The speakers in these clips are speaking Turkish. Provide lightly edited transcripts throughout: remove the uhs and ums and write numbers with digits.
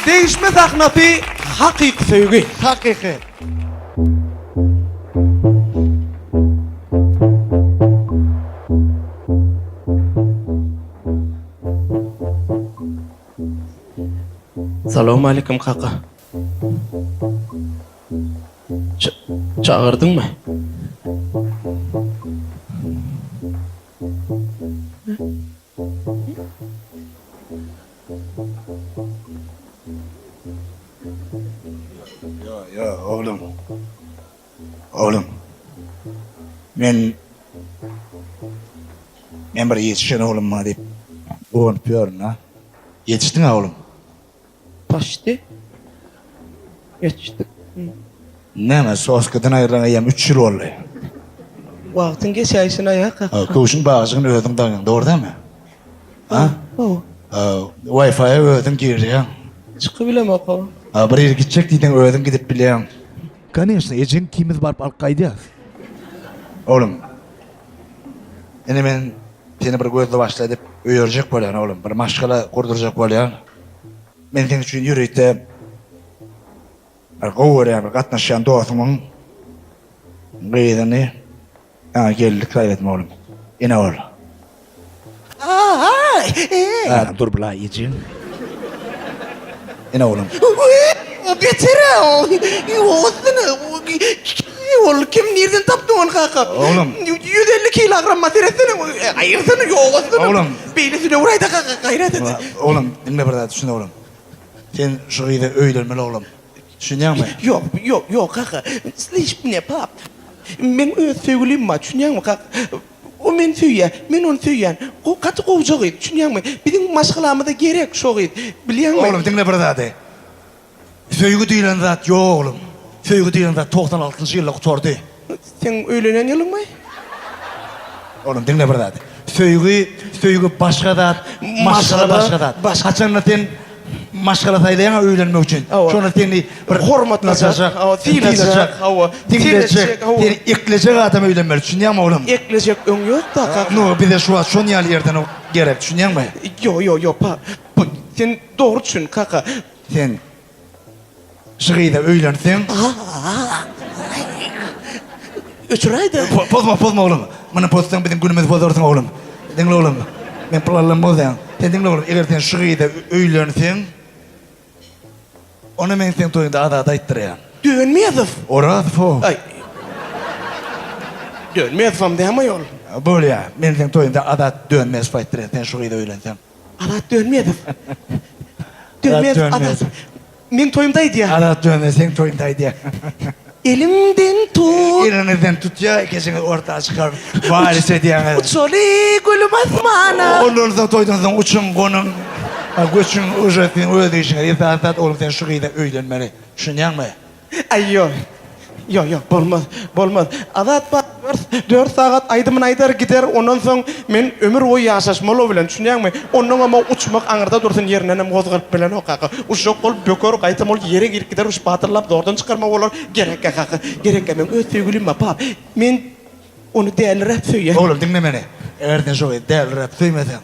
Değişmez aknatı hakik sevgi. Hakiki. Selamun aleyküm kaka. Çağırdın mı? Ya oğlum. Oğlum. Men bir yetişen oğlum ma deyip kovunup yorun ha. Yetiştin ha oğlum. Paştı. Geçtik. Neme soskadan ayırana yem 3 yıl oldu. Vaktin geçayısına ya kaka. Kuşun bağışını ödün dağın doğru değil mi? Ha? Oh. Wi-Fi'ye ödün girdi ya. Çıkıbilem kaka. Bir yere gidecek deydin ödün gidip bileyim. Конечно, ecin kimiz barıp alkaydı ya. Oğlum. Yani ben seni bir gözle başlayıp öğrenecek böyle oğlum. Bir maşgala kurduracak böyle. Ben senin için yürüyüp Qo'yar qatnaşan dostumun qeydini geldik kaybetme oğlum. Yine ol. Dur bula yiyeceğim. Yine oğlum. Betere o. Yoğuzunu. Oğlum kim nereden taptın onu kaka? Oğlum. 150 kilogram materyalini ayırsana yoğuzunu. Oğlum. Beynini oraya da kaka gayret et. Oğlum dinle bir daha düşün oğlum. Sen şu qeyde öylelmeli oğlum. Düşünüyor musun? Yok kaka. Hiç ne pap. Men öz sevgilim var. Düşünüyor musun kaka? O men söyle, men onu söyleyen. O katı kovacak et. Düşünüyor musun? Bizim maşgalamada gerek çok et. Biliyor musun? Oğlum dinle bir daha de. Söygü deyilen zat yok oğlum. Söygü deyilen zat 96. yılda kutordu. Sen öğlenen yılın mı? Oğlum dinle bir daha de. Söygü başka zat, maşgala başka zat. Haçanla sen maşgala saylayan öğlenmek için. Sonra seni bir hormatlayacak, dinleyecek, seni ekleyecek adam öğlenmeli. Düşünüyor musun oğlum? Ekleyecek ön yok da kaka. No, bir de şu an son yerden o gerek. Düşünüyor musun? Yok pap. Sen doğru düşün kaka. Sen şıkıyla öğlensen. Üçüraydı. Pozma oğlum. Bana pozsan bizim günümüzü bozursun oğlum. Dinle oğlum. Ben planlarım bozayım. Sen dinle oğlum. Eğer sen şıkıyla öğlensen. Onu ben sen toyunda ada ittireyim. Dönmeyedim. Orası bu. Ay. Dönmeyedim deme yol. Böyle ya. Ben sen toyunda ada dönmez fayttırayım. Sen şıkıyla öğlensen. Adat dönmeyedim. Dönmeyedim adat. Men toyumdaydı ya. Ada dönmez sen toyundaydı ya. Elimden tut. Elinizden tut ya. İkisini ortaya çıkar. Valise diyen. Uçoli gülüm asmana. Olursa toydunuzdan uçun konun. Göçün ücretin ödeyişine yeterli oğlum sen şıkıyla öğlenmeli. Düşünüyor musun? Ay yok. Yok bolmaz. Adat bak 4 saat aydımın aydar gider ondan sonra men ömür boyu yaşaşmalı bilen düşünüyor musun? Ondan ama uçmak anırda dursun yerinden hem kozgalıp bilen o kaka. Uşak ol bökör kaytam ol yere girip gider uç batırlap doğrudan çıkarma olur. Gerek kaka. Gerek men öz sevgilim pap. Men onu değerli rap söyle. Oğlum dinle beni. Eğer sen şöyle değerli rap söylemesen.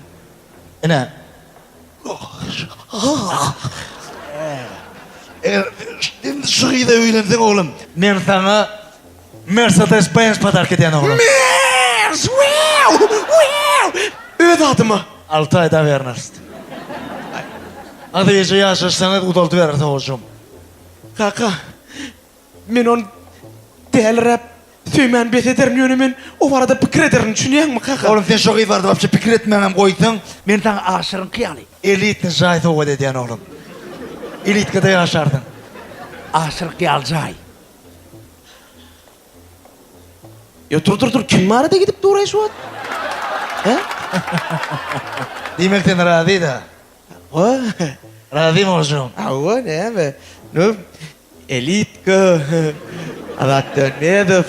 Yine. Eğer şıkıyla öğlensen oğlum. Ben sana Mercedes-Benz patark eden oğlum. Mers! Wow! Öd adımı. 6 ayda vermezsin. Hadi gece yaşarsanız udaltı verirse hocam. Kaka. Men onu değerli rap söylemen bet ederim yönümün. O arada pikir ederim düşünüyor musun kaka? Oğlum sen şıkıyı vardı. Vapça pikir etmemem koydun. Ben sana aşırın kıyali. Elitin zayt oğud ediyen oğlum. Elit kadar yaşardın. Aşırın kıyal zay. Ya dur. Kim mağarada gidip de oraya şu an? He? Demek sen razıydı. O? Razı mı hocam? O ne be? Ne? Elit kı. Adat dönmeyedim.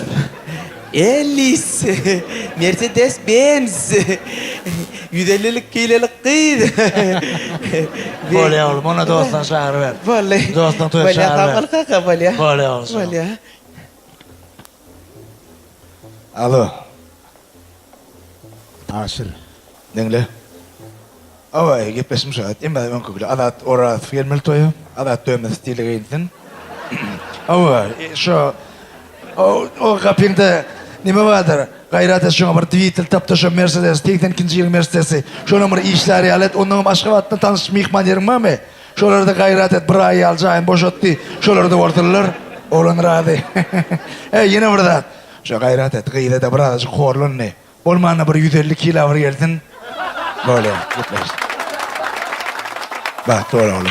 Elis. Mercedes Benz. 150'lik kilolik kıydı. Böyle oğlum ona dostan çağır ver. Vallahi. Dostan toya çağır ver. Vallahi kaka vallahi. Böyle olsun. Vallahi. Alo. Aşır. Dinle. Ava gitmesim saat. Imma ben kubla adat orat gelmel toyu. Adat dömez stili giyinsin. Ava şu o kapında nime vardır? Gayrat şuna bir Twitter tapta şu Mercedes tekten ikinci yıl Mercedes'i. Şuna bir işleri alet onun başka vatna tanış mihman yerim var mı? Şolarda gayrat et bir ay alacağım boşottı. Şolarda ortalar olan radı. Yine burada. Şu gayrat et gıyda da burada şu korlun ne? Olmana bir 150 kilo var geldin. Böyle gitmez. Bak doğru oğlum.